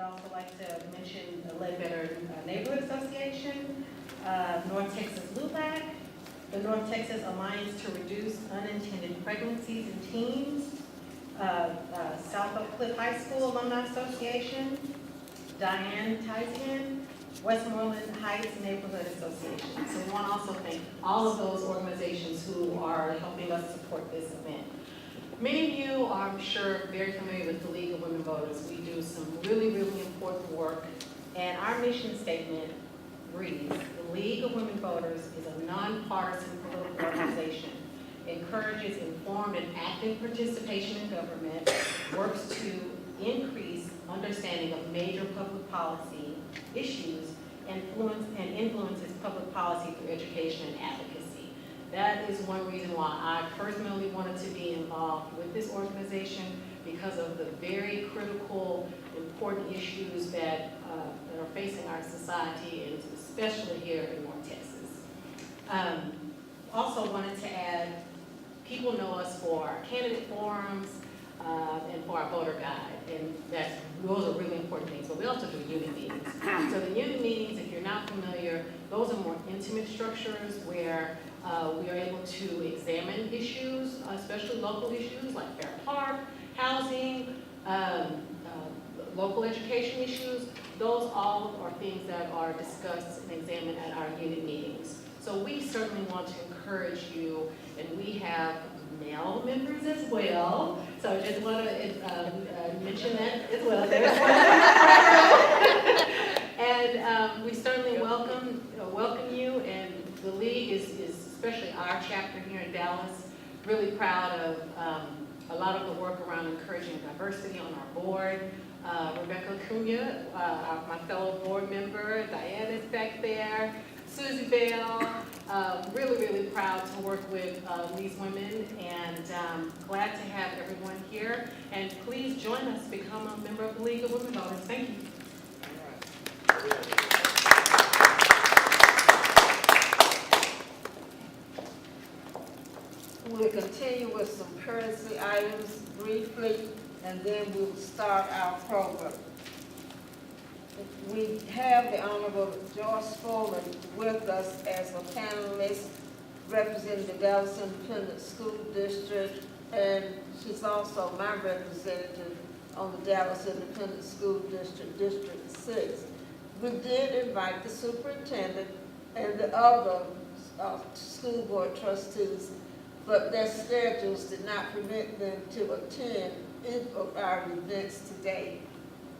also like to mention the Ledbetter Neighborhood Association, North Texas LULAC, the North Texas Alliance to Reduce Unintended Pregnancies in Teens, South Oak Cliff High School Alumni Association, Diane Tyson, Westmoreland Heights Neighborhood Association. So we want to also thank all of those organizations who are helping us support this event. Many of you are, I'm sure, very familiar with the League of Women Voters. We do some really, really important work, and our mission statement reads, the League of Women Voters is a nonpartisan political organization, encourages informed and active participation in government, works to increase understanding of major public policy issues, and influences public policy through education and advocacy. That is one reason why I personally wanted to be involved with this organization, because of the very critical, important issues that are facing our society, and especially here in North Texas. Also wanted to add, people know us for our candidate forums and for our voter guide, and those are really important things. But we also do unit meetings. So the unit meetings, if you're not familiar, those are more intimate structures where we are able to examine issues, especially local issues like fair park, housing, local education issues. Those all are things that are discussed and examined at our unit meetings. So we certainly want to encourage you, and we have male members as well. So I just want to mention that as well. And we certainly welcome you, and the League is especially our chapter here in Dallas, really proud of a lot of the work around encouraging diversity on our board. Rebecca Cunha, my fellow board member, Diane is back there, Susie Bell, really, really proud to work with these women, and glad to have everyone here. And please join us, become a member of the League of Women Voters. Thank you. We'll continue with some courtesy items briefly, and then we'll start our program. We have the Honorable Joyce Foreman with us as a panelist representing the Dallas Independent School District, and she's also my representative on the Dallas Independent School District, District 6. We did invite the superintendent and the other school board trustees, but their schedules did not permit them to attend any of our events today.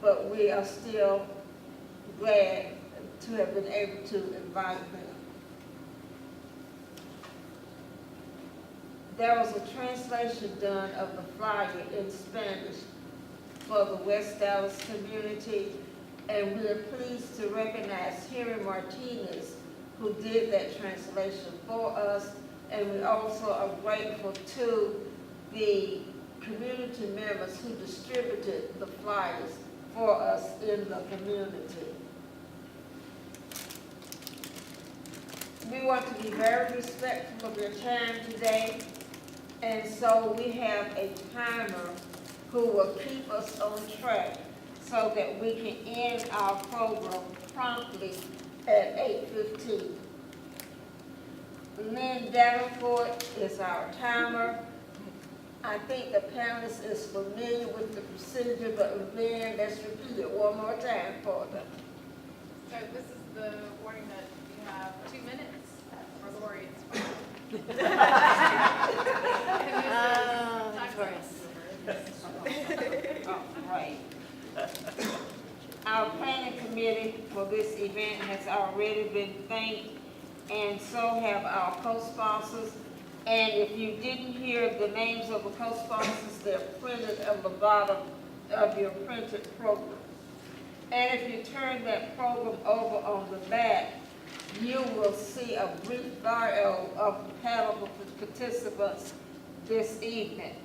But we are still glad to have been able to invite them. There was a translation done of the flyer in Spanish for the West Dallas community, and we are pleased to recognize Henry Martinez, who did that translation for us, and we also are grateful to the community members who distributed the flyers for us in the community. We want to be very respectful of your time today, and so we have a timer who will keep us on track so that we can end our program promptly at 8:15. Lynn Davenport is our timer. I think the panelist is familiar with the procedure, but Lynn, let's repeat it one more time for them. So this is the warning that you have 2 minutes for Lori. Right. Our planning committee for this event has already been thanked, and so have our co-sponsors. And if you didn't hear the names of the co-sponsors, they're printed at the bottom of your printed program. And if you turn that program over on the back, you will see a brief bio of the panel of participants this evening.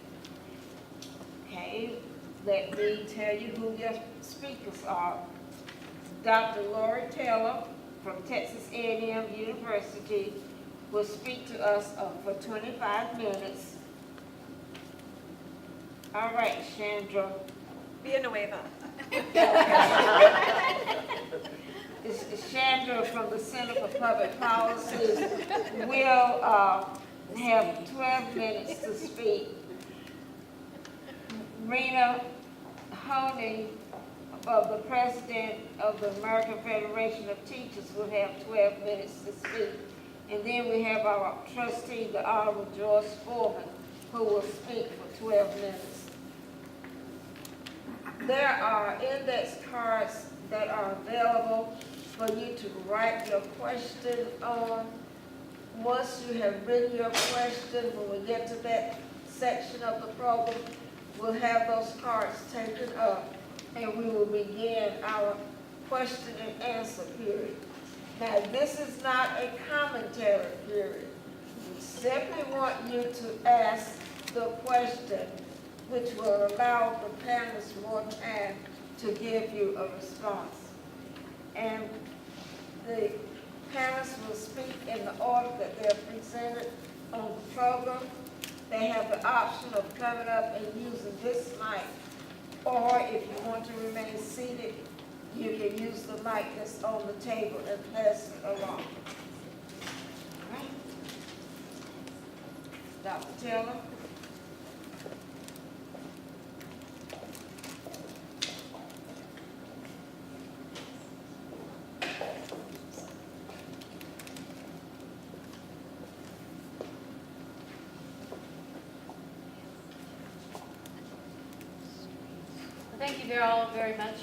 Okay, let me tell you who your speakers are. Dr. Lori Taylor from Texas A&M University will speak to us for 25 minutes. All right, Chandra. Villanueva. Chandra from the Center for Public Policy will have 12 minutes to speak. Rena Honing, the president of the American Federation of Teachers, will have 12 minutes to speak. And then we have our trustee, the Honorable Joyce Foreman, who will speak for 12 minutes. There are index cards that are available for you to write your question on. Once you have written your question, when we get to that section of the program, we'll have those cards taken up and we will begin our question and answer period. Now, this is not a commentary period. We simply want you to ask the question, which will allow the panelists more time to give you a response. And the panelists will speak in the order that they're presented on the program. They have the option of coming up and using this mic, or if you want to remain seated, you can use the mic that's on the table and pass it along. All right. Dr. Taylor? Thank you all very much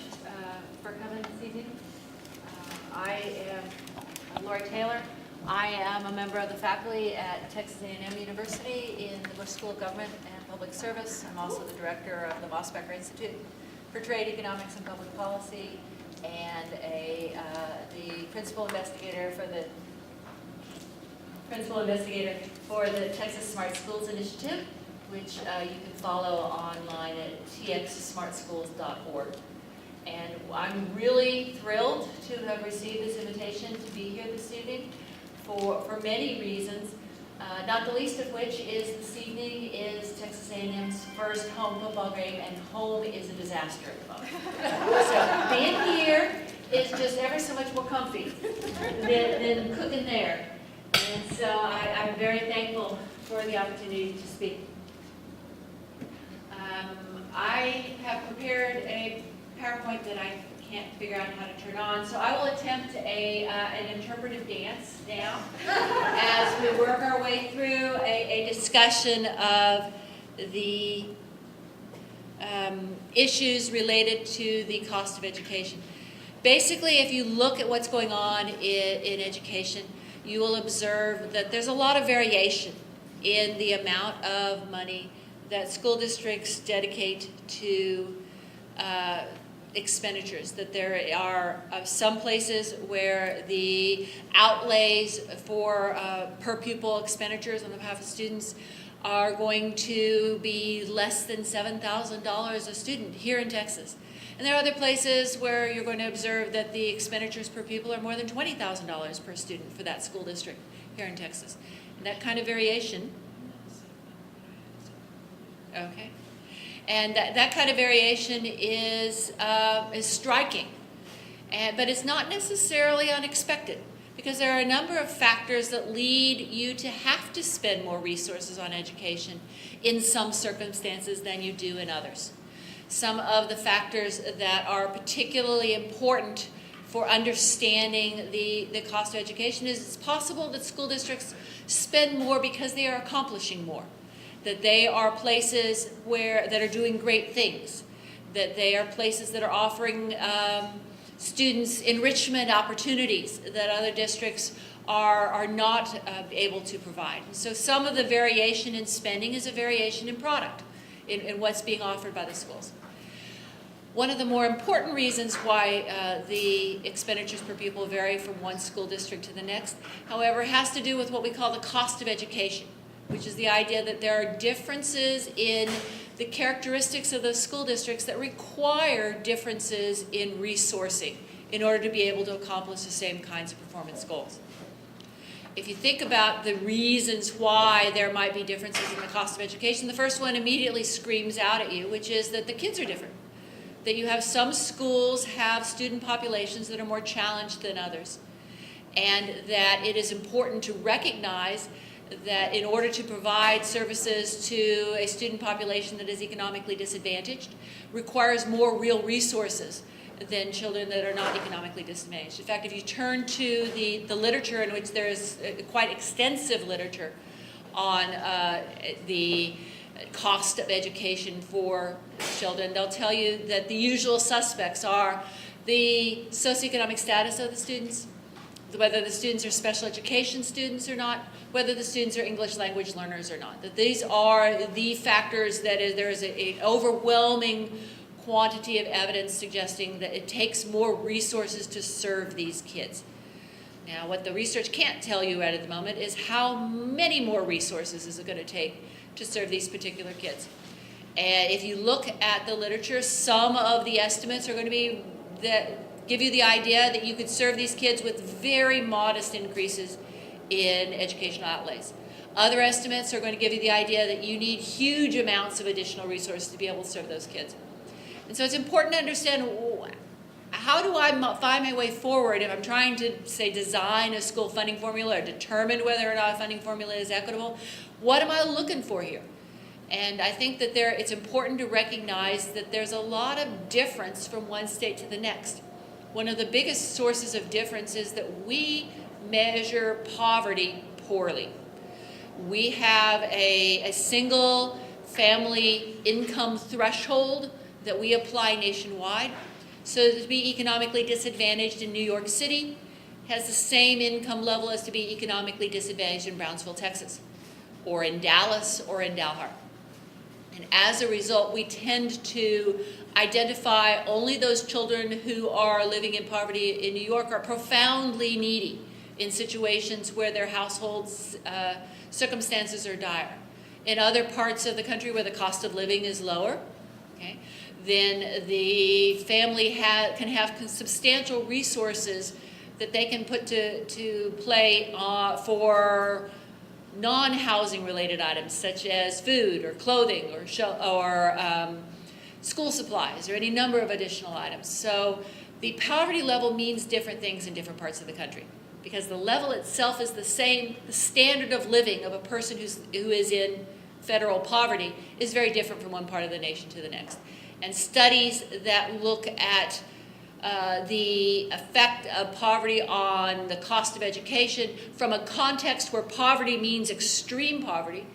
for coming this evening. I am Lori Taylor. I am a member of the faculty at Texas A&M University in the Bush School of Government and Public Service. I'm also the director of the Mosbacher Institute for Trade, Economics, and Public Policy, and the principal investigator for the Texas Smart Schools Initiative, which you can follow online at txsmartschools.org. And I'm really thrilled to have received this invitation to be here this evening for many reasons, not the least of which is this evening is Texas A&M's first home football game, and home is a disaster at the moment. So being here is just ever so much more comfy than cooking there. And so I'm very thankful for the opportunity to speak. I have prepared a PowerPoint that I can't figure out how to turn on, so I will attempt an interpretive dance now as we work our way through a discussion of the issues related to the cost of education. Basically, if you look at what's going on in education, you will observe that there's a lot of variation in the amount of money that school districts dedicate to expenditures, that there are some places where the outlays for per pupil expenditures on behalf of students are going to be less than $7,000 a student here in Texas. And there are other places where you're going to observe that the expenditures per pupil are more than $20,000 per student for that school district here in Texas. And that kind of variation, okay, and that kind of variation is striking, but it's not necessarily unexpected, because there are a number of factors that lead you to have to spend more resources on education in some circumstances than you do in others. Some of the factors that are particularly important for understanding the cost of education is it's possible that school districts spend more because they are accomplishing more, that they are places that are doing great things, that they are places that are offering students enrichment opportunities that other districts are not able to provide. So some of the variation in spending is a variation in product, in what's being offered by the schools. One of the more important reasons why the expenditures per pupil vary from one school district to the next, however, has to do with what we call the cost of education, which is the idea that there are differences in the characteristics of those school districts that require differences in resourcing in order to be able to accomplish the same kinds of performance goals. If you think about the reasons why there might be differences in the cost of education, the first one immediately screams out at you, which is that the kids are different. that you have some schools have student populations that are more challenged than others, and that it is important to recognize that in order to provide services to a student population that is economically disadvantaged requires more real resources than children that are not economically disadvantaged. In fact, if you turn to the literature, in which there is quite extensive literature on the cost of education for children, they'll tell you that the usual suspects are the socioeconomic status of the students, whether the students are special education students or not, whether the students are English language learners or not. That these are the factors that there is an overwhelming quantity of evidence suggesting that it takes more resources to serve these kids. Now, what the research can't tell you at the moment is how many more resources is it going to take to serve these particular kids. And if you look at the literature, some of the estimates are going to be that give you the idea that you could serve these kids with very modest increases in educational outlays. Other estimates are going to give you the idea that you need huge amounts of additional resources to be able to serve those kids. And so it's important to understand, how do I find my way forward if I'm trying to, say, design a school funding formula or determine whether or not a funding formula is equitable? What am I looking for here? And I think that it's important to recognize that there's a lot of difference from one state to the next. One of the biggest sources of difference is that we measure poverty poorly. We have a single family income threshold that we apply nationwide. So to be economically disadvantaged in New York City has the same income level as to be economically disadvantaged in Brownsville, Texas, or in Dallas, or in Dalhart. And as a result, we tend to identify only those children who are living in poverty in New York are profoundly needy in situations where their households' circumstances are dire. In other parts of the country where the cost of living is lower, okay, then the family can have substantial resources that they can put to play for non-housing related items, such as food or clothing or school supplies or any number of additional items. So the poverty level means different things in different parts of the country, because the level itself is the same. The standard of living of a person who is in federal poverty is very different from one part of the nation to the next. And studies that look at the effect of poverty on the cost of education from a context where poverty means extreme poverty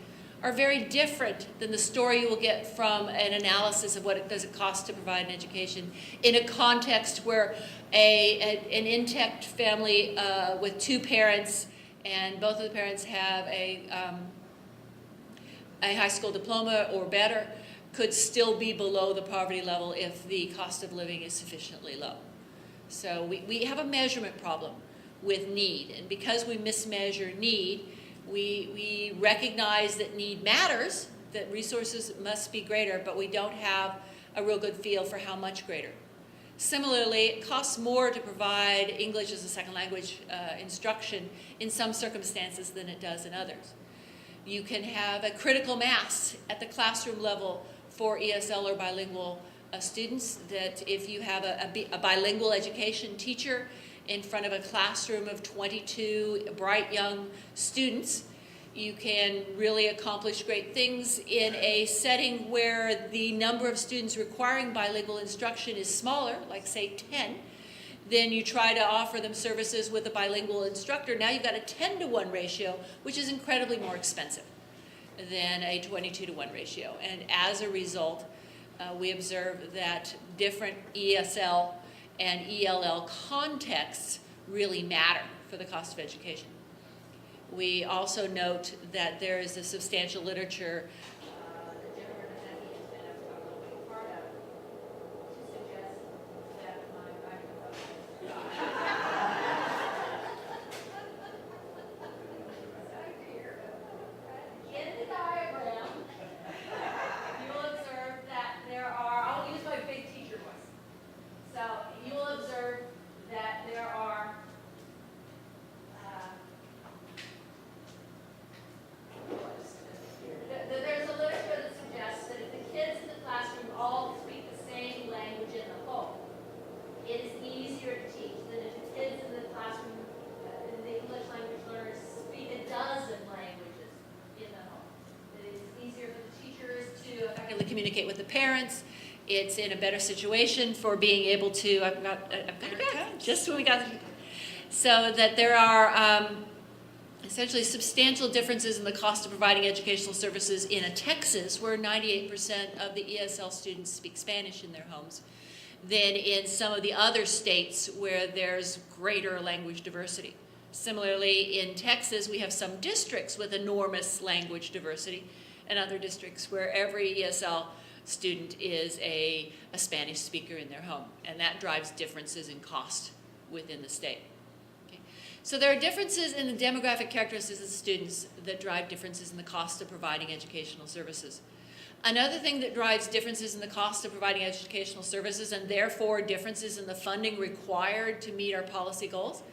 are very different than the story you will get from an analysis of what does it cost to provide an education in a context where an intact family with two parents, and both of the parents have a high school diploma or better, could still be below the poverty level if the cost of living is sufficiently low. So we have a measurement problem with need, and because we mismeasure need, we recognize that need matters, that resources must be greater, but we don't have a real good feel for how much greater. Similarly, it costs more to provide English as a second language instruction in some circumstances than it does in others. You can have a critical mass at the classroom level for ESL or bilingual students, that if you have a bilingual education teacher in front of a classroom of 22 bright young students, you can really accomplish great things in a setting where the number of students requiring bilingual instruction is smaller, like say 10. Then you try to offer them services with a bilingual instructor. Now you've got a 10-to-1 ratio, which is incredibly more expensive than a 22-to-1 ratio. And as a result, we observe that different ESL and ELL contexts really matter for the cost of education. We also note that there is a substantial literature that Jennifer Nanecki has been a big part of to suggest that my in the diagram, you will observe that there are, I'll use my big teacher voice. So you will observe that there are there's a communicate with the parents. It's in a better situation for being able to, I've got it back, just when we got, so that there are essentially substantial differences in the cost of providing educational services in Texas, where 98% of the ESL students speak Spanish in their homes, than in some of the other states where there's greater language diversity. Similarly, in Texas, we have some districts with enormous language diversity, and other districts where every ESL student is a Spanish speaker in their home, and that drives differences in cost within the state. Okay. So there are differences in the demographic characteristics of the students that drive differences in the cost of providing educational services. Another thing that drives differences in the cost of providing educational services, and therefore differences in the funding required to meet our policy goals,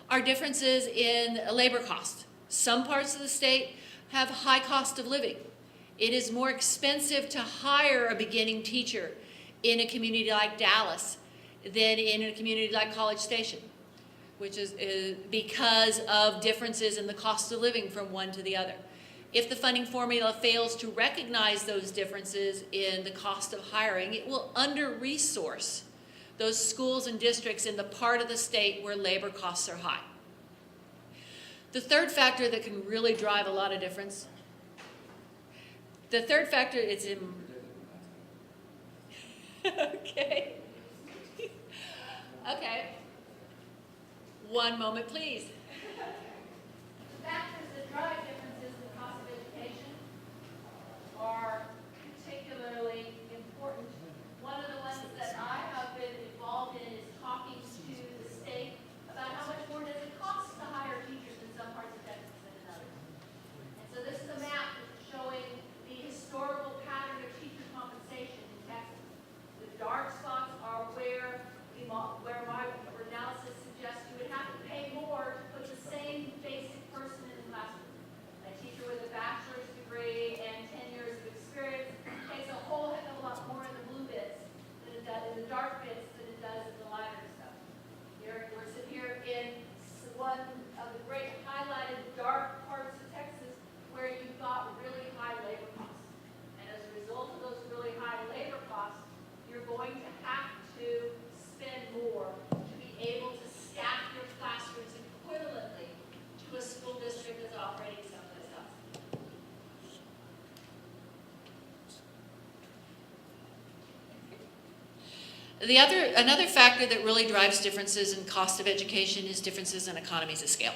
are differences in labor cost. Some parts of the state have high cost of living. It is more expensive to hire a beginning teacher in a community like Dallas than in a community like College Station, which is because of differences in the cost of living from one to the other. If the funding formula fails to recognize those differences in the cost of hiring, it will under-resource those schools and districts in the part of the state where labor costs are high. The third factor that can really drive a lot of difference, the third factor is in, okay. Okay. One moment, please. The factors that drive differences in the cost of education are particularly important. One of the ones that I have been involved in is talking to the state about how much more does it cost to hire teachers in some parts of Texas than in others. And so this is a map showing the historical pattern of teacher compensation in Texas. The dark spots are where my analysis suggests you would have to pay more to put the same basic person in the classroom. A teacher with a bachelor's degree and 10 years of experience takes a whole heck of a lot more in the blue bits than it does in the dark bits than it does in the lighter stuff. We're sitting here in one of the great highlighted dark parts of Texas where you've got really high labor costs. And as a result of those really high labor costs, you're going to have to spend more to be able to staff your classrooms equivalently to a school district that's operating someplace else. Another factor that really drives differences in cost of education is differences in economies of scale.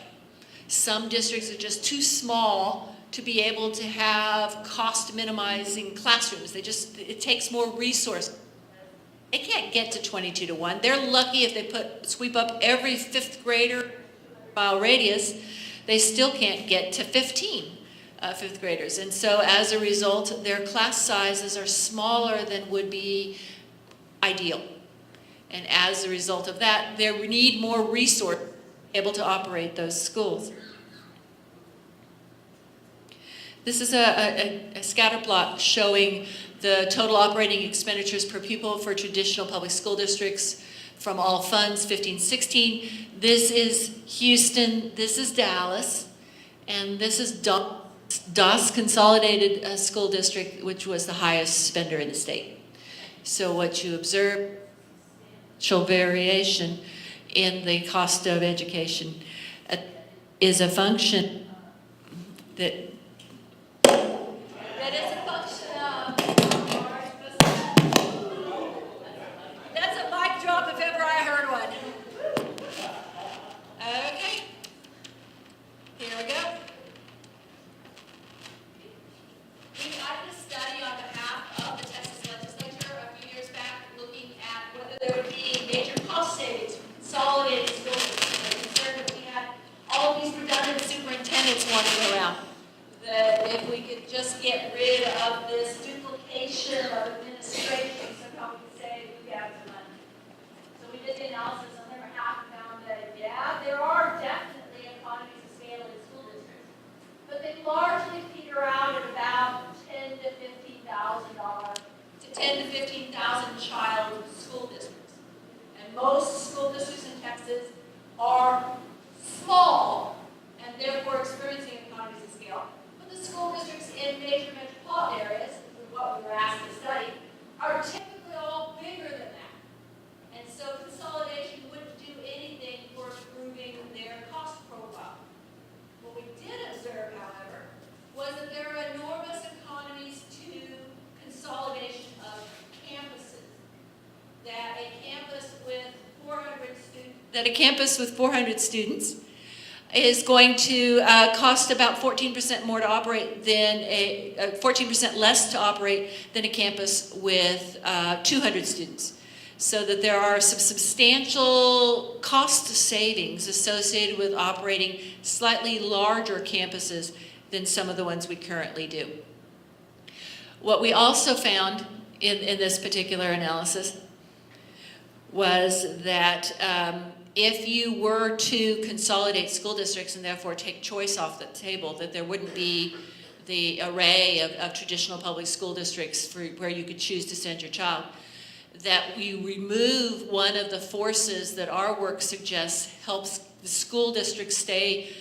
Some districts are just too small to be able to have cost minimizing classrooms. It takes more resources. They can't get to 22 to 1. They're lucky if they sweep up every fifth grader mile radius, they still can't get to 15 fifth graders. And so as a result, their class sizes are smaller than would be ideal. And as a result of that, they need more resources to be able to operate those schools. This is a scatter plot showing the total operating expenditures per pupil for traditional public school districts from all funds, 15-16. This is Houston, this is Dallas, and this is DOS Consolidated School District, which was the highest spender in the state. So what you observe, variation in the cost of education is a function that is a function of, that's a mic drop if ever I heard one. Okay, here we go. I did a study on behalf of the Texas legislature a few years back looking at whether there would be major cost savings from consolidated school districts. Concerned that we had all of these redundant superintendents wandering around. That if we could just get rid of this duplication of administration, somehow we could save we have some money. So we did the analysis on their behalf and found that, yeah, there are definitely economies of scale in school districts, but they largely figure out at about $10,000 to $15,000 to 10 to 15,000 child school districts. And most school districts in Texas are small and therefore experiencing economies of scale. But the school districts in major metropolitan areas, which is what we were asked to study, that a campus with 400 students is going to cost about 14% more to operate than 14% less to operate than a campus with 200 students. So that there are some substantial cost savings associated with operating slightly larger campuses than some of the ones we currently do. What we also found in this particular analysis was that if you were to consolidate school districts and therefore take choice off the table, that there wouldn't be the array of traditional public school districts where you could choose to send your child, that we remove one of the forces that our work suggests helps the school district stay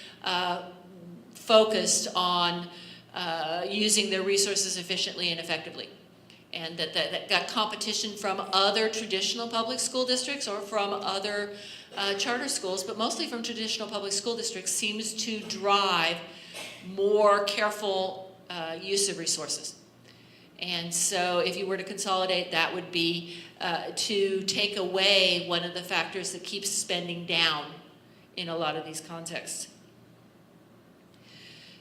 focused on using their resources efficiently and effectively. And that got competition from other traditional public school districts or from other charter schools, but mostly from traditional public school districts, seems to drive more careful use of resources. And so if you were to consolidate, that would be to take away one of the factors that keeps spending down in a lot of these contexts.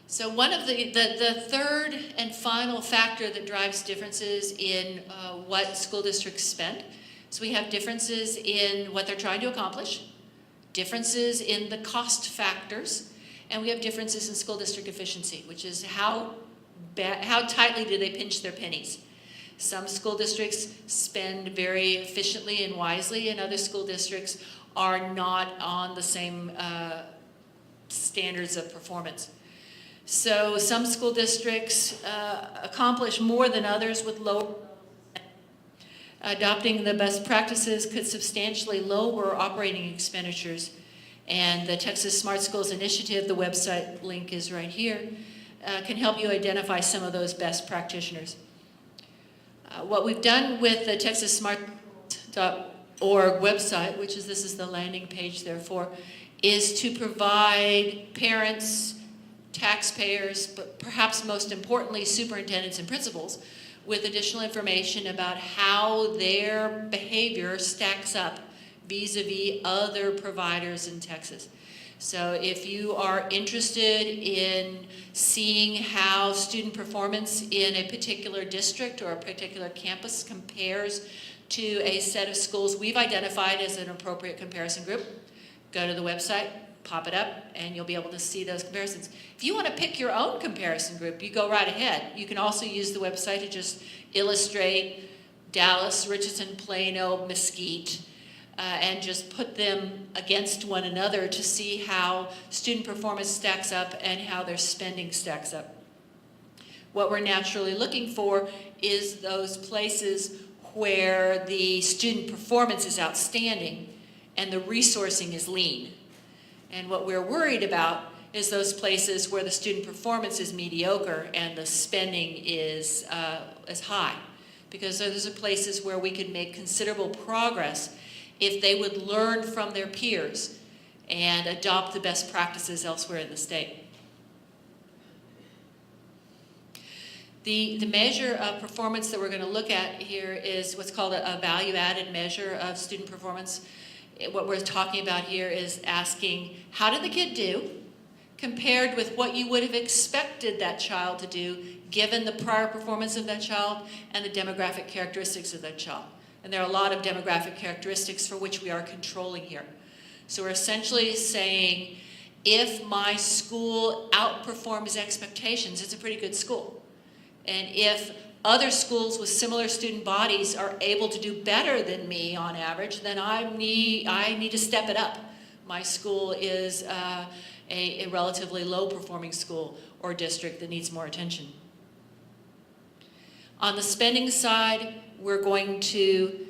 So one of the third and final factor that drives differences in what school districts spend, so we have differences in what they're trying to accomplish, differences in the cost factors, and we have differences in school district efficiency, which is how tightly do they pinch their pennies. Some school districts spend very efficiently and wisely, and other school districts are not on the same standards of performance. So some school districts accomplish more than others with low. Adopting the best practices could substantially lower operating expenditures. And the Texas Smart Schools Initiative, the website link is right here, can help you identify some of those best practitioners. What we've done with the TexasSmart.org website, this is the landing page therefore, is to provide parents, taxpayers, but perhaps most importantly, superintendents and principals, with additional information about how their behavior stacks up vis-a-vis other providers in Texas. So if you are interested in seeing how student performance in a particular district or a particular campus compares to a set of schools we've identified as an appropriate comparison group, go to the website, pop it up, and you'll be able to see those comparisons. If you want to pick your own comparison group, you go right ahead. You can also use the website to just illustrate Dallas, Richardson, Plano, Mesquite, and just put them against one another to see how student performance stacks up and how their spending stacks up. What we're naturally looking for is those places where the student performance is outstanding and the resourcing is lean. And what we're worried about is those places where the student performance is mediocre and the spending is high. Because those are places where we could make considerable progress if they would learn from their peers and adopt the best practices elsewhere in the state. The measure of performance that we're going to look at here is what's called a value-added measure of student performance. What we're talking about here is asking, how did the kid do compared with what you would have expected that child to do given the prior performance of that child and the demographic characteristics of that child. And there are a lot of demographic characteristics for which we are controlling here. So we're essentially saying, if my school outperforms expectations, it's a pretty good school. And if other schools with similar student bodies are able to do better than me on average, then I need to step it up. My school is a relatively low performing school or district that needs more attention. On the spending side, we're going to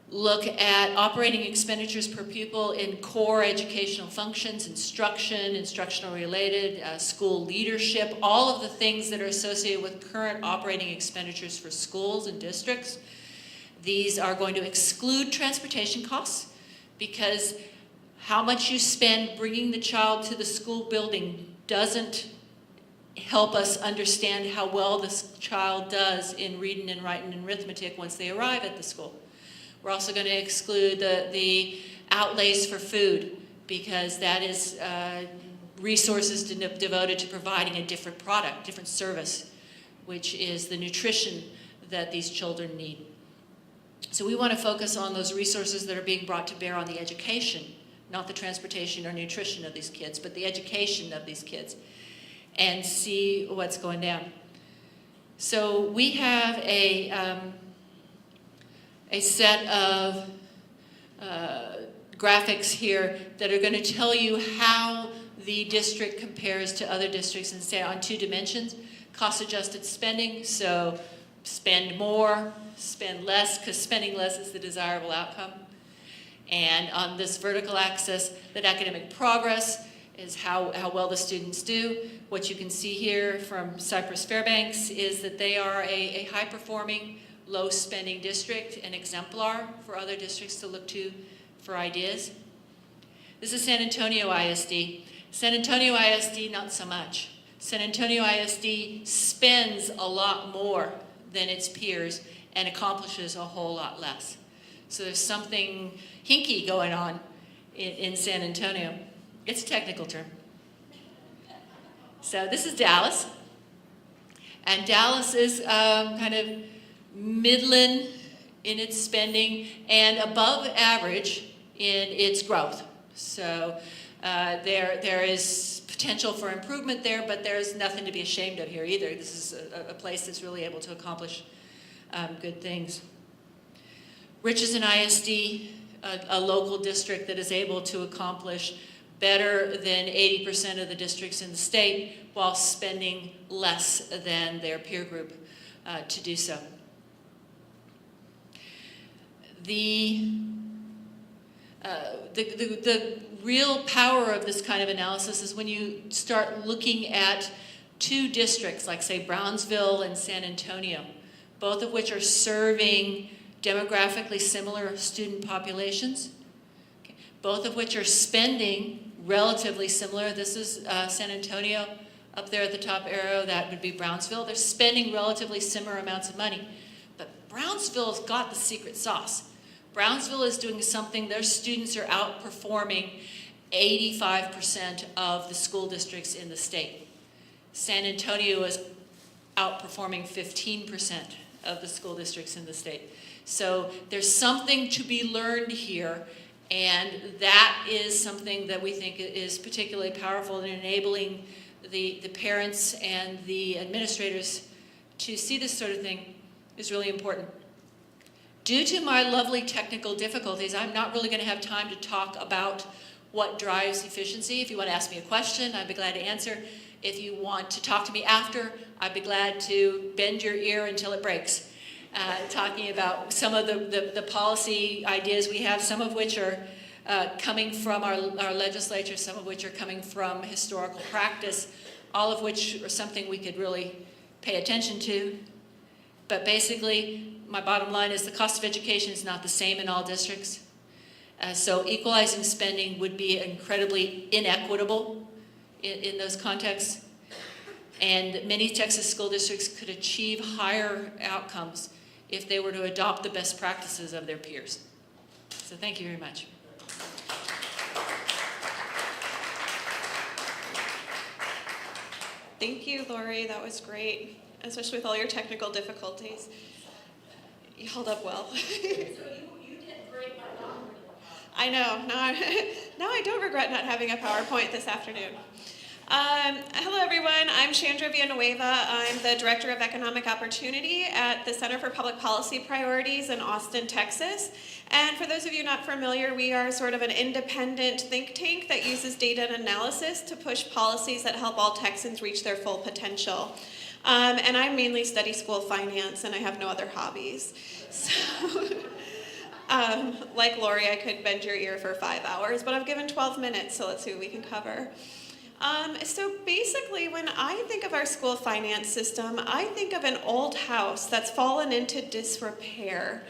look at operating expenditures per pupil in core educational functions, instruction, instructional related, school leadership, all of the things that are associated with current operating expenditures for schools and districts. These are going to exclude transportation costs because how much you spend bringing the child to the school building doesn't help us understand how well this child does in reading and writing and arithmetic once they arrive at the school. We're also going to exclude the outlays for food, because that is resources devoted to providing a different product, different service, which is the nutrition that these children need. So we want to focus on those resources that are being brought to bear on the education, not the transportation or nutrition of these kids, but the education of these kids, and see what's going down. So we have a set of graphics here that are going to tell you how the district compares to other districts and say on 2 dimensions: cost-adjusted spending, so spend more, spend less, because spending less is the desirable outcome. And on this vertical axis, that academic progress is how well the students do. What you can see here from Cypress Fairbanks is that they are a high-performing, low-spending district, an exemplar for other districts to look to for ideas. This is San Antonio ISD. San Antonio ISD, not so much. San Antonio ISD spends a lot more than its peers and accomplishes a whole lot less. So there's something hinky going on in San Antonio. It's a technical term. So this is Dallas. And Dallas is kind of midland in its spending and above average in its growth. So there is potential for improvement there, but there's nothing to be ashamed of here either. This is a place that's really able to accomplish good things. Riches ISD, a local district that is able to accomplish better than 80% of the districts in the state while spending less than their peer group to do so. The real power of this kind of analysis is when you start looking at 2 districts, like say Brownsville and San Antonio, both of which are serving demographically similar student populations, okay, both of which are spending relatively similar. This is San Antonio up there at the top arrow, that would be Brownsville. They're spending relatively similar amounts of money, but Brownsville's got the secret sauce. Brownsville is doing something, their students are outperforming 85% of the school districts in the state. San Antonio is outperforming 15% of the school districts in the state. So there's something to be learned here, and that is something that we think is particularly powerful in enabling the parents and the administrators to see this sort of thing is really important. Due to my lovely technical difficulties, I'm not really going to have time to talk about what drives efficiency. If you want to ask me a question, I'd be glad to answer. If you want to talk to me after, I'd be glad to bend your ear until it breaks. Talking about some of the policy ideas we have, some of which are coming from our legislature, some of which are coming from historical practice, all of which are something we could really pay attention to. But basically, my bottom line is the cost of education is not the same in all districts. So equalizing spending would be incredibly inequitable in those contexts. And many Texas school districts could achieve higher outcomes if they were to adopt the best practices of their peers. So thank you very much. Thank you, Lori. That was great, especially with all your technical difficulties. You held up well. So you did great by not reading. I know. Now I don't regret not having a PowerPoint this afternoon. Hello, everyone. I'm Chandra Villanueva. I'm the Director of Economic Opportunity at the Center for Public Policy Priorities in Austin, Texas. And for those of you not familiar, we are sort of an independent think tank that uses data and analysis to push policies that help all Texans reach their full potential. And I mainly study school finance, and I have no other hobbies. So, like Lori, I could bend your ear for 5 hours, but I've given 12 minutes, so let's see what we can cover. So basically, when I think of our school finance system, I think of an old house that's fallen into disrepair.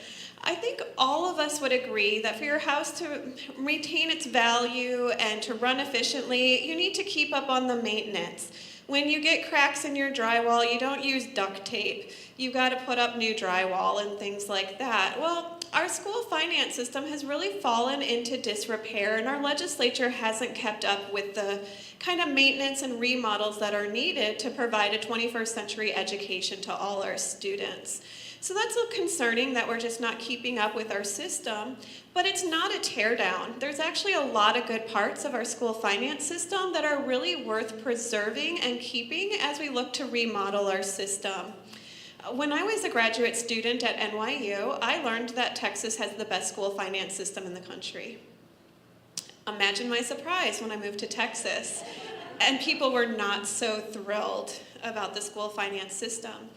I think all of us would agree that for your house to retain its value and to run efficiently, you need to keep up on the maintenance. When you get cracks in your drywall, you don't use duct tape. You got to put up new drywall and things like that. Well, our school finance system has really fallen into disrepair, and our legislature hasn't kept up with the kind of maintenance and remodels that are needed to provide a 21st century education to all our students. So that's a little concerning that we're just not keeping up with our system, but it's not a teardown. There's actually a lot of good parts of our school finance system that are really worth preserving and keeping as we look to remodel our system. When I was a graduate student at NYU, I learned that Texas has the best school finance system in the country. Imagine my surprise when I moved to Texas, and people were not so thrilled about the school finance system.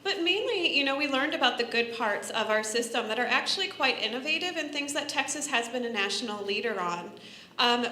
But mainly, we learned about the good parts of our system that are actually quite innovative and things that Texas has been a national leader on.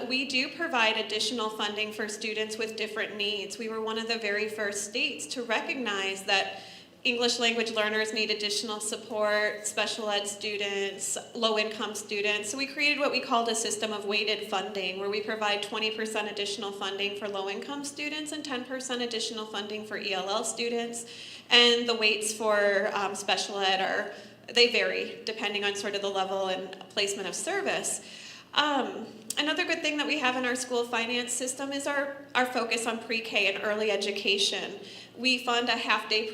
We do provide additional funding for students with different needs. We were one of the very first states to recognize that English language learners need additional support, special ed students, low-income students. So we created what we called a system of weighted funding, where we provide 20% additional funding for low-income students and 10% additional funding for ELL students. And the weights for special ed they vary depending on sort of the level and placement of service. Another good thing that we have in our school finance system is our focus on pre-K and early education. We fund a half-day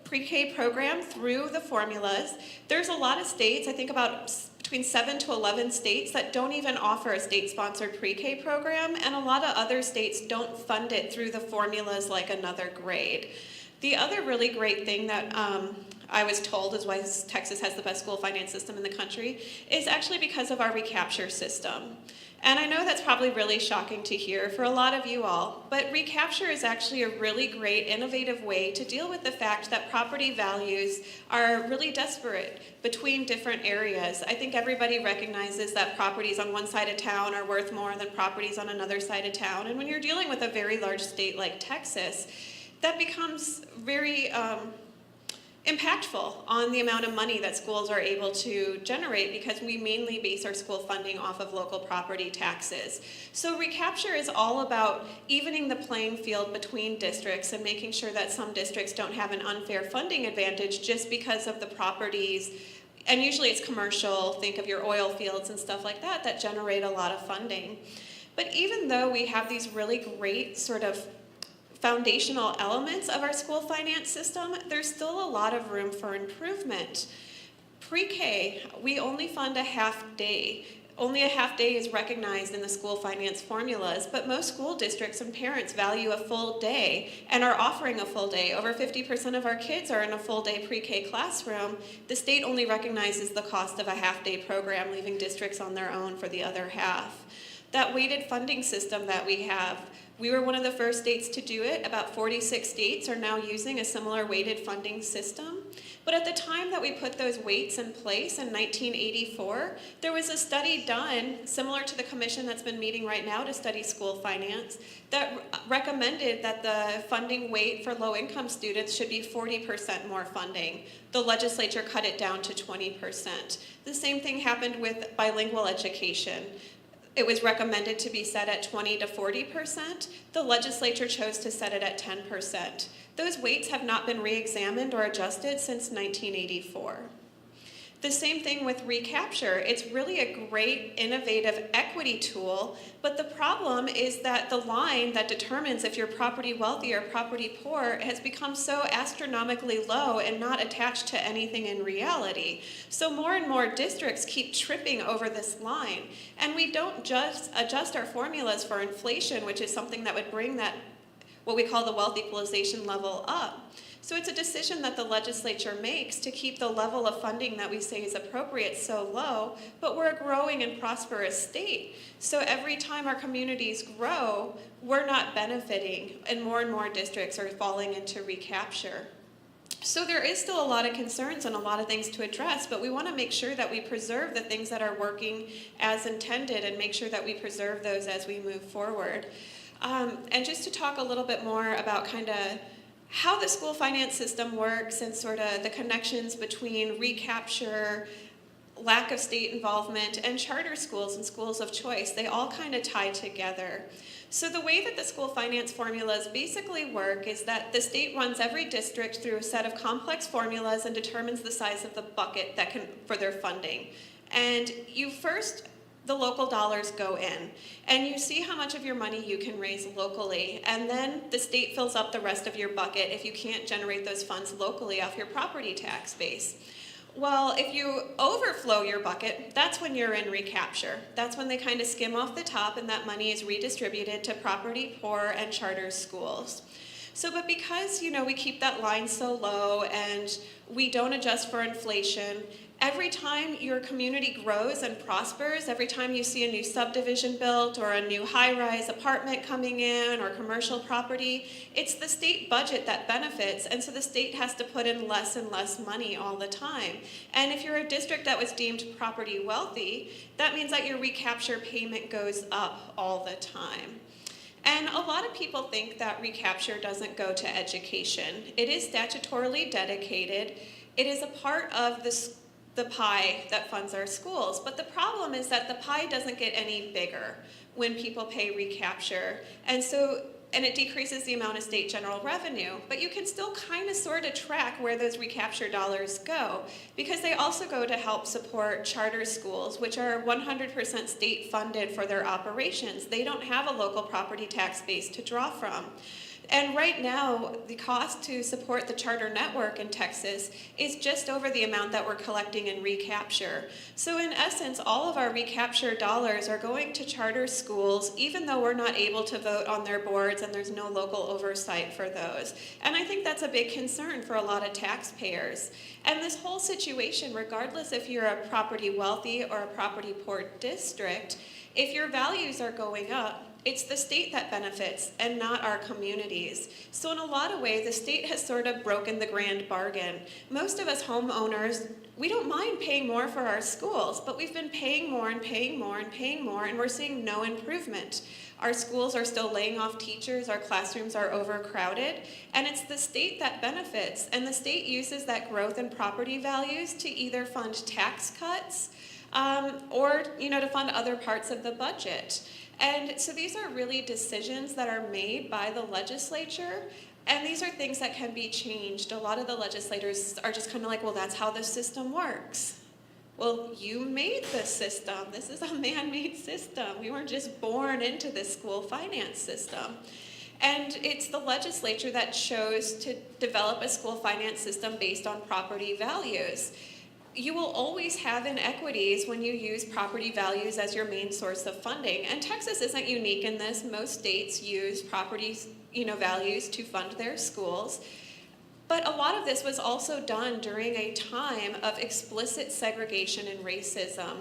pre-K program through the formulas. There's a lot of states, I think about between 7 to 11 states, that don't even offer a state-sponsored pre-K program, and a lot of other states don't fund it through the formulas like another grade. The other really great thing that I was told is why Texas has the best school finance system in the country is actually because of our recapture system. And I know that's probably really shocking to hear for a lot of you all, but recapture is actually a really great, innovative way to deal with the fact that property values are really disparate between different areas. I think everybody recognizes that properties on one side of town are worth more than properties on another side of town. And when you're dealing with a very large state like Texas, that becomes very impactful on the amount of money that schools are able to generate, because we mainly base our school funding off of local property taxes. So recapture is all about evening the playing field between districts and making sure that some districts don't have an unfair funding advantage just because of the properties, and usually it's commercial, think of your oil fields and stuff like that, that generate a lot of funding. But even though we have these really great sort of foundational elements of our school finance system, there's still a lot of room for improvement. Pre-K, we only fund a half day. Only a half day is recognized in the school finance formulas, but most school districts and parents value a full day and are offering a full day. Over 50% of our kids are in a full day pre-K classroom. The state only recognizes the cost of a half day program, leaving districts on their own for the other half. That weighted funding system that we have, we were one of the first states to do it. About 46 states are now using a similar weighted funding system. But at the time that we put those weights in place in 1984, there was a study done, similar to the commission that's been meeting right now to study school finance, that recommended that the funding weight for low-income students should be 40% more funding. The legislature cut it down to 20%. The same thing happened with bilingual education. It was recommended to be set at 20 to 40%. The legislature chose to set it at 10%. Those weights have not been re-examined or adjusted since 1984. The same thing with recapture. It's really a great, innovative equity tool, but the problem is that the line that determines if you're property wealthy or property poor has become so astronomically low and not attached to anything in reality. So more and more districts keep tripping over this line, and we don't just adjust our formulas for inflation, which is something that would bring that, what we call the wealth equalization level, up. So it's a decision that the legislature makes to keep the level of funding that we say is appropriate so low, but we're a growing and prosperous state. So every time our communities grow, we're not benefiting, and more districts are falling into recapture. So there is still a lot of concerns and a lot of things to address, but we want to make sure that we preserve the things that are working as intended and make sure that we preserve those as we move forward. And just to talk a little bit more about kind of how the school finance system works and sort of the connections between recapture, lack of state involvement, and charter schools and schools of choice, they all kind of tie together. So the way that the school finance formulas basically work is that the state runs every district through a set of complex formulas and determines the size of the bucket that can for their funding. And the local dollars go in, and you see how much of your money you can raise locally, and then the state fills up the rest of your bucket if you can't generate those funds locally off your property tax base. Well, if you overflow your bucket, that's when you're in recapture. That's when they kind of skim off the top and that money is redistributed to property poor and charter schools. So, but because, we keep that line so low and we don't adjust for inflation, every time your community grows and prospers, every time you see a new subdivision built or a new high-rise apartment coming in or commercial property, it's the state budget that benefits, and so the state has to put in less and less money all the time. And if you're a district that was deemed property wealthy, that means that your recapture payment goes up all the time. And a lot of people think that recapture doesn't go to education. It is statutorily dedicated. It is a part of the pie that funds our schools. But the problem is that the pie doesn't get any bigger when people pay recapture. And it decreases the amount of state general revenue. But you can still kind of sort of track where those recapture dollars go, because they also go to help support charter schools, which are 100% state funded for their operations. They don't have a local property tax base to draw from. And right now, the cost to support the charter network in Texas is just over the amount that we're collecting in recapture. So in essence, all of our recapture dollars are going to charter schools, even though we're not able to vote on their boards and there's no local oversight for those. And I think that's a big concern for a lot of taxpayers. And this whole situation, regardless if you're a property wealthy or a property poor district, if your values are going up, it's the state that benefits and not our communities. So in a lot of ways, the state has sort of broken the grand bargain. Most of us homeowners, we don't mind paying more for our schools, but we've been paying more and paying more and paying more, and we're seeing no improvement. Our schools are still laying off teachers, our classrooms are overcrowded, and it's the state that benefits. And the state uses that growth in property values to either fund tax cuts or to fund other parts of the budget. And so these are really decisions that are made by the legislature, and these are things that can be changed. A lot of the legislators are just kind of like, well, that's how the system works. Well, you made the system. This is a man-made system. We weren't just born into this school finance system. And it's the legislature that chose to develop a school finance system based on property values. You will always have inequities when you use property values as your main source of funding. And Texas isn't unique in this. Most states use property values to fund their schools. But a lot of this was also done during a time of explicit segregation and racism.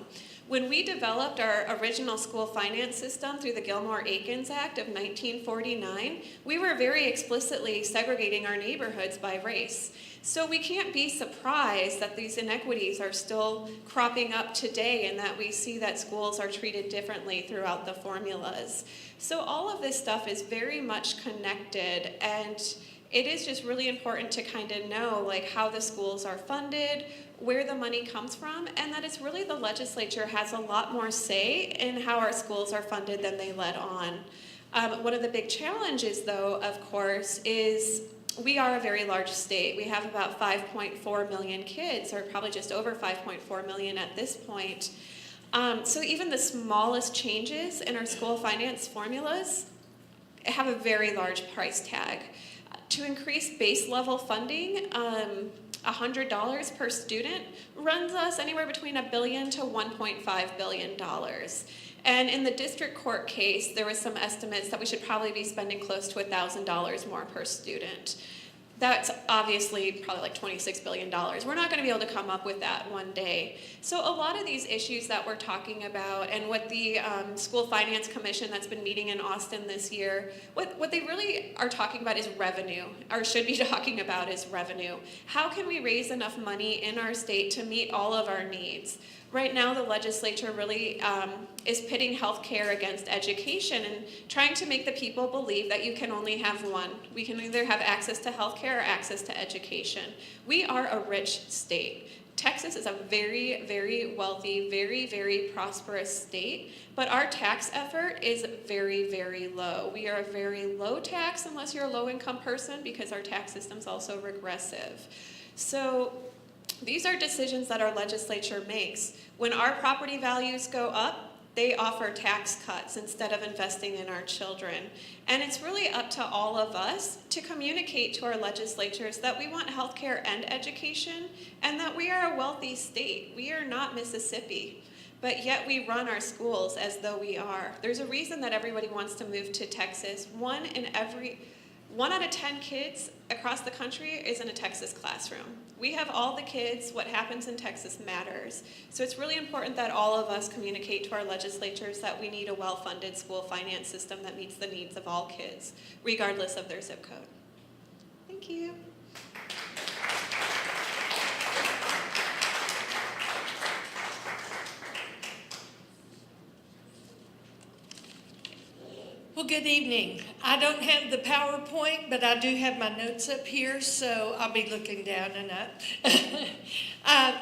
When we developed our original school finance system through the Gilmore-Aikens Act of 1949, we were very explicitly segregating our neighborhoods by race. So we can't be surprised that these inequities are still cropping up today and that we see that schools are treated differently throughout the formulas. So all of this stuff is very much connected, and it is just really important to kind of know how the schools are funded, where the money comes from, and that it's really the legislature has a lot more say in how our schools are funded than they let on. One of the big challenges, though, of course, is we are a very large state. We have about 5.4 million kids, or probably just over 5.4 million at this point. So even the smallest changes in our school finance formulas have a very large price tag. To increase base level funding, $100 per student runs us anywhere between $1 billion to $1.5 billion. And in the district court case, there was some estimates that we should probably be spending close to $1,000 more per student. That's obviously probably like $26 billion. We're not going to be able to come up with that one day. So a lot of these issues that we're talking about, and what the School Finance Commission that's been meeting in Austin this year, what they really are talking about is revenue, or should be talking about is revenue. How can we raise enough money in our state to meet all of our needs? Right now, the legislature really is pitting healthcare against education and trying to make the people believe that you can only have one. We can either have access to healthcare or access to education. We are a rich state. Texas is a very, very wealthy, very, very prosperous state, but our tax effort is very, very low. We are a very low tax unless you're a low-income person because our tax system is also regressive. So these are decisions that our legislature makes. When our property values go up, they offer tax cuts instead of investing in our children. And it's really up to all of us to communicate to our legislatures that we want healthcare and education, and that we are a wealthy state. We are not Mississippi, but yet we run our schools as though we are. There's a reason that everybody wants to move to Texas. One out of 10 kids across the country is in a Texas classroom. We have all the kids. What happens in Texas matters. So it's really important that all of us communicate to our legislatures that we need a well-funded school finance system that meets the needs of all kids, regardless of their zip code. Thank you. Well, good evening. I don't have the PowerPoint, but I do have my notes up here, so I'll be looking down and up.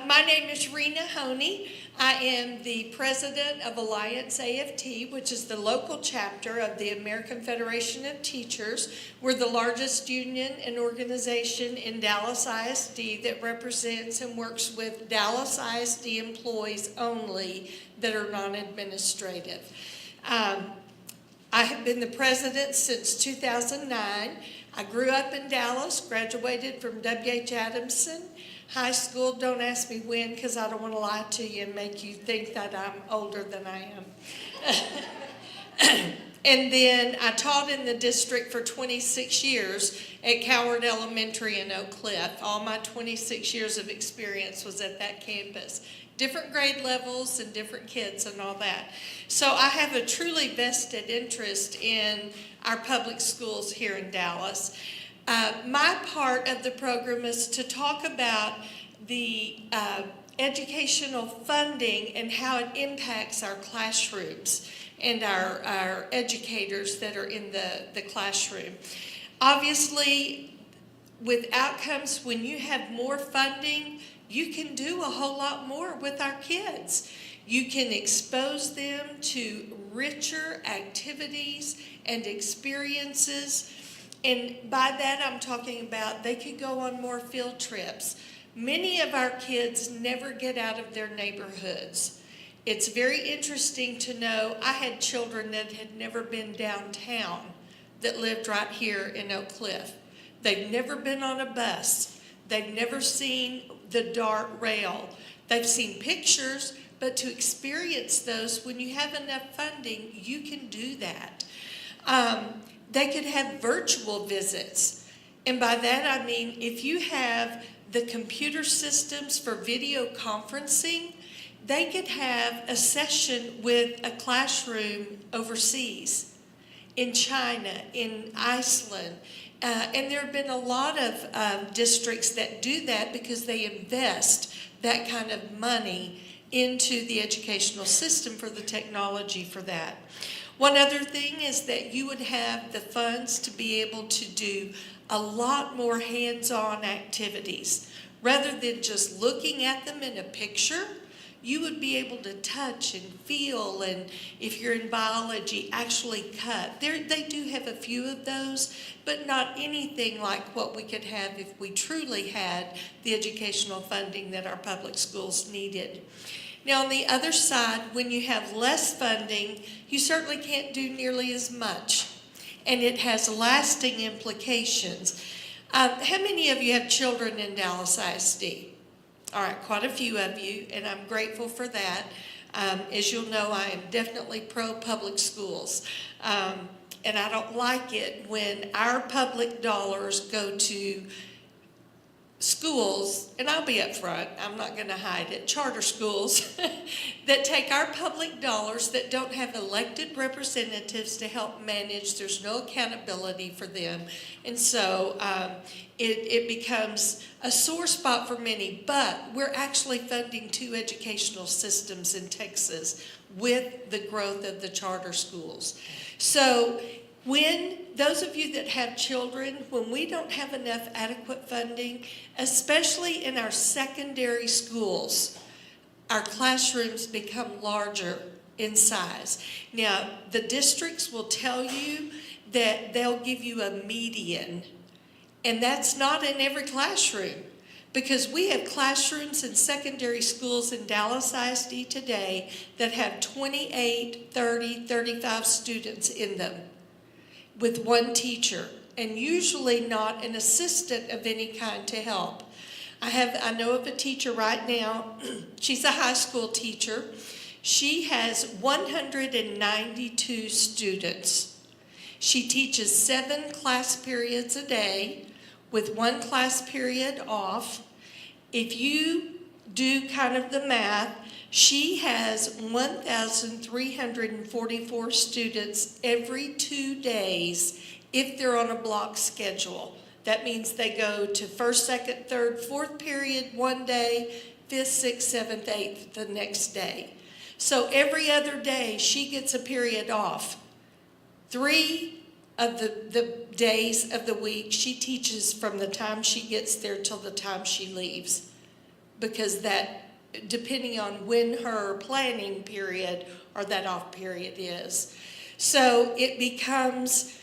My name is Rena Honey. I am the president of Alliance AFT, which is the local chapter of the American Federation of Teachers. We're the largest union and organization in Dallas ISD that represents and works with Dallas ISD employees only that are non-administrative. I have been the president since 2009. I grew up in Dallas, graduated from W.H. Adamson High School. Don't ask me when, because I don't want to lie to you and make you think that I'm older than I am. And then I taught in the district for 26 years at Coward Elementary in Oak Cliff. All my 26 years of experience was at that campus. Different grade levels and different kids and all that. So I have a truly vested interest in our public schools here in Dallas. My part of the program is to talk about the educational funding and how it impacts our classrooms and our educators that are in the classroom. Obviously, with outcomes, when you have more funding, you can do a whole lot more with our kids. You can expose them to richer activities and experiences. And by that, I'm talking about they could go on more field trips. Many of our kids never get out of their neighborhoods. It's very interesting to know I had children that had never been downtown that lived right here in Oak Cliff. They've never been on a bus. They've never seen the DART rail. They've seen pictures, but to experience those, when you have enough funding, you can do that. They could have virtual visits. And by that I mean if you have the computer systems for video conferencing, they could have a session with a classroom overseas, in China, in Iceland. And there have been a lot of districts that do that because they invest that kind of money into the educational system for the technology for that. One other thing is that you would have the funds to be able to do a lot more hands-on activities. Rather than just looking at them in a picture, you would be able to touch and feel, and if you're in biology, actually cut. They do have a few of those, but not anything like what we could have if we truly had the educational funding that our public schools needed. Now, on the other side, when you have less funding, you certainly can't do nearly as much, and it has lasting implications. How many of you have children in Dallas ISD? All right, quite a few of you, and I'm grateful for that. As you'll know, I am definitely pro-public schools, and I don't like it when our public dollars go to schools, and I'll be up front, I'm not going to hide it, charter schools that take our public dollars that don't have elected representatives to help manage. There's no accountability for them. And so it becomes a sore spot for many, but we're actually funding 2 educational systems in Texas with the growth of the charter schools. So When those of you that have children, when we don't have enough adequate funding, especially in our secondary schools, our classrooms become larger in size. Now, the districts will tell you that they'll give you a median, and that's not in every classroom, because we have classrooms in secondary schools in Dallas ISD today that have 28, 30, 35 students in them with one teacher, and usually not an assistant of any kind to help. I know of a teacher right now, she's a high school teacher. She has 192 students. She teaches 7 class periods a day with 1 class period off. If you do kind of the math, she has 1,344 students every 2 days if they're on a block schedule. That means they go to 1st, 2nd, 3rd, 4th period one day, 5th, 6th, 7th, 8th the next day. So every other day she gets a period off. 3 of the days of the week she teaches from the time she gets there till the time she leaves, because that, depending on when her planning period or that off period is. So it becomes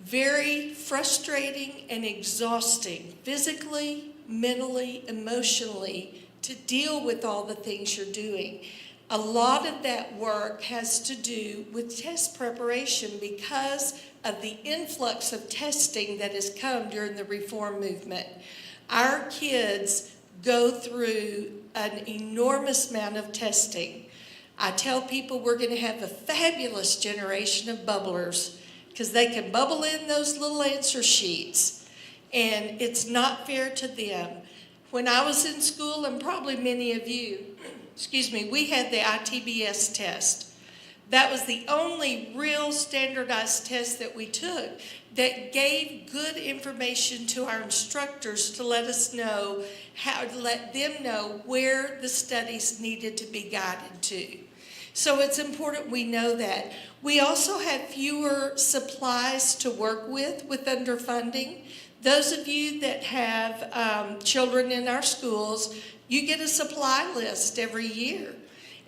very frustrating and exhausting, physically, mentally, emotionally, to deal with all the things you're doing. A lot of that work has to do with test preparation because of the influx of testing that has come during the reform movement. Our kids go through an enormous amount of testing. I tell people we're going to have a fabulous generation of bubblers, because they can bubble in those little answer sheets, and it's not fair to them. When I was in school, and probably many of you, we had the ITBS test. That was the only real standardized test that we took that gave good information to our instructors to let us know how to let them know where the studies needed to be guided to. So it's important we know that. We also have fewer supplies to work with underfunding. Those of you that have children in our schools, you get a supply list every year.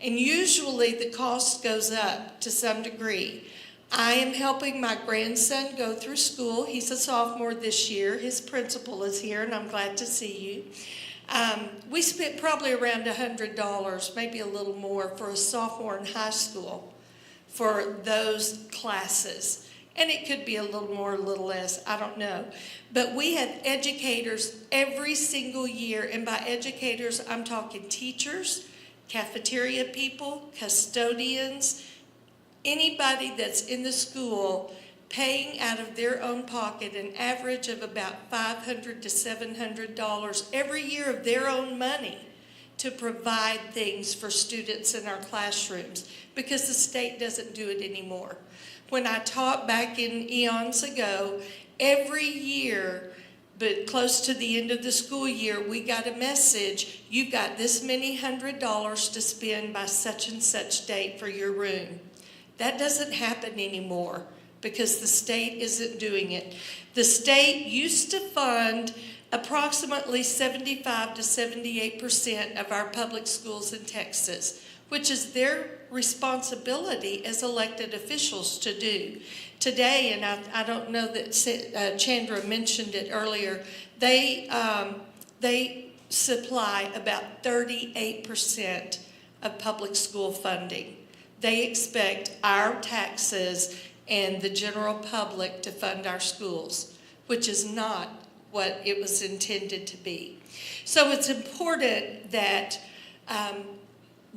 And usually the cost goes up to some degree. I am helping my grandson go through school. He's a sophomore this year. His principal is here, and I'm glad to see you. We spent probably around $100, maybe a little more, for a sophomore in high school for those classes. And it could be a little more, a little less, I don't know. But we have educators every single year, and by educators, I'm talking teachers, cafeteria people, custodians, anybody that's in the school paying out of their own pocket an average of about $500 to $700 every year of their own money to provide things for students in our classrooms, because the state doesn't do it anymore. When I taught back in eons ago, every year, but close to the end of the school year, we got a message, you've got this many $100 to spend by such and such date for your room. That doesn't happen anymore because the state isn't doing it. The state used to fund approximately 75 to 78% of our public schools in Texas, which is their responsibility as elected officials to do. Today, and I don't know that Chandra mentioned it earlier, they supply about 38% of public school funding. They expect our taxes and the general public to fund our schools, which is not what it was intended to be. So it's important that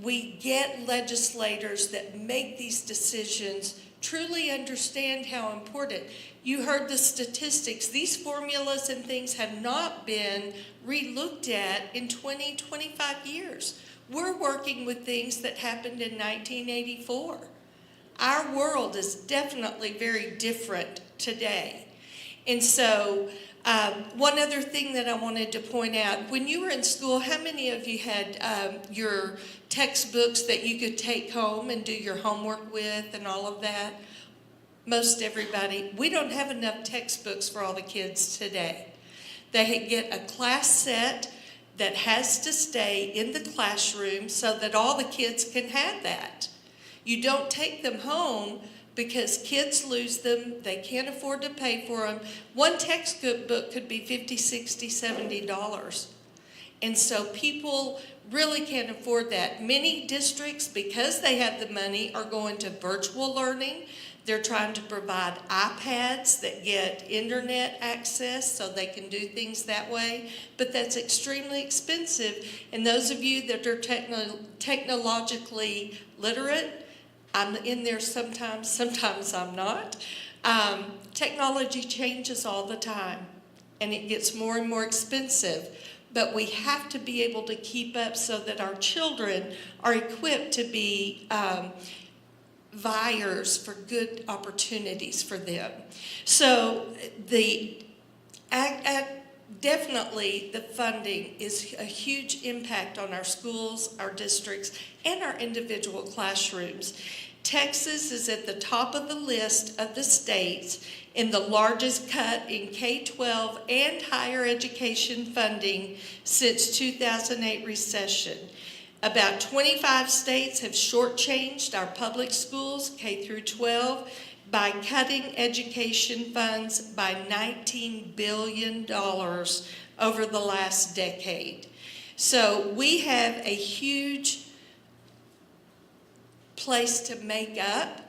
we get legislators that make these decisions truly understand how important. You heard the statistics. These formulas and things have not been re-looked at in 20, 25 years. We're working with things that happened in 1984. Our world is definitely very different today. And so one other thing that I wanted to point out, when you were in school, how many of you had your textbooks that you could take home and do your homework with and all of that? most everybody, we don't have enough textbooks for all the kids today. They get a class set that has to stay in the classroom so that all the kids can have that. You don't take them home because kids lose them. They can't afford to pay for them. One textbook could be $50, $60, $70. And so people really can't afford that. Many districts, because they have the money, are going to virtual learning. They're trying to provide iPads that get internet access so they can do things that way. But that's extremely expensive. And those of you that are technologically literate, I'm in there sometimes I'm not. Technology changes all the time, and it gets more and more expensive. But we have to be able to keep up so that our children are equipped to be viers for good opportunities for them. So definitely the funding is a huge impact on our schools, our districts, and our individual classrooms. Texas is at the top of the list of the states in the largest cut in K-12 and higher education funding since 2008 recession. About 25 states have shortchanged our public schools, K through 12, by cutting education funds by $19 billion over the last decade. So we have a huge place to make up,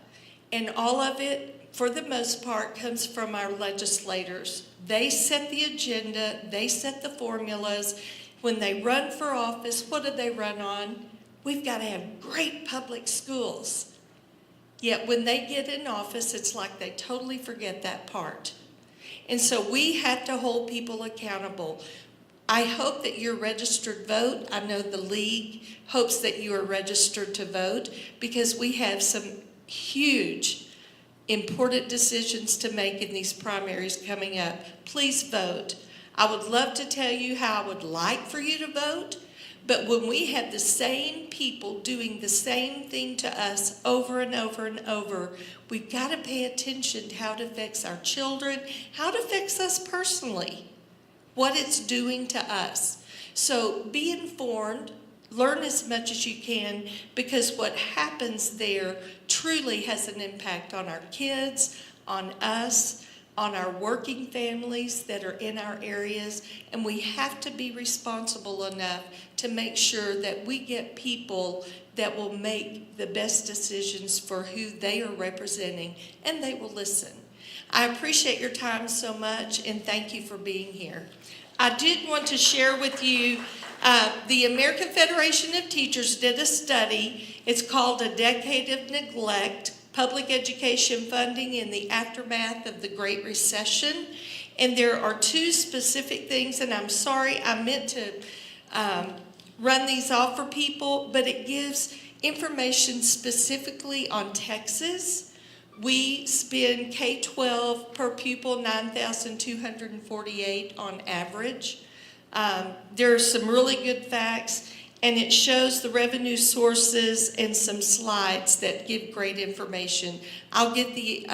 and all of it, for the most part, comes from our legislators. They set the agenda, they set the formulas. When they run for office, what do they run on? We've got to have great public schools. Yet when they get in office, it's like they totally forget that part. And so we have to hold people accountable. I hope that you're registered vote. I know the league hopes that you are registered to vote, because we have some huge, important decisions to make in these primaries coming up. Please vote. I would love to tell you how I would like for you to vote, but when we have the same people doing the same thing to us over and over and over, we've got to pay attention to how it affects our children, how it affects us personally, what it's doing to us. So be informed, learn as much as you can, because what happens there truly has an impact on our kids, on us, on our working families that are in our areas, and we have to be responsible enough to make sure that we get people that will make the best decisions for who they are representing, and they will listen. I appreciate your time so much, and thank you for being here. I did want to share with you, the American Federation of Teachers did a study. It's called A Decade of Neglect, Public Education Funding in the Aftermath of the Great Recession. And there are two specific things, and I'm sorry, I meant to run these off for people, but it gives information specifically on Texas. We spend K-12 per pupil $9,248 on average. There are some really good facts, and it shows the revenue sources and some slides that give great information. I'll get the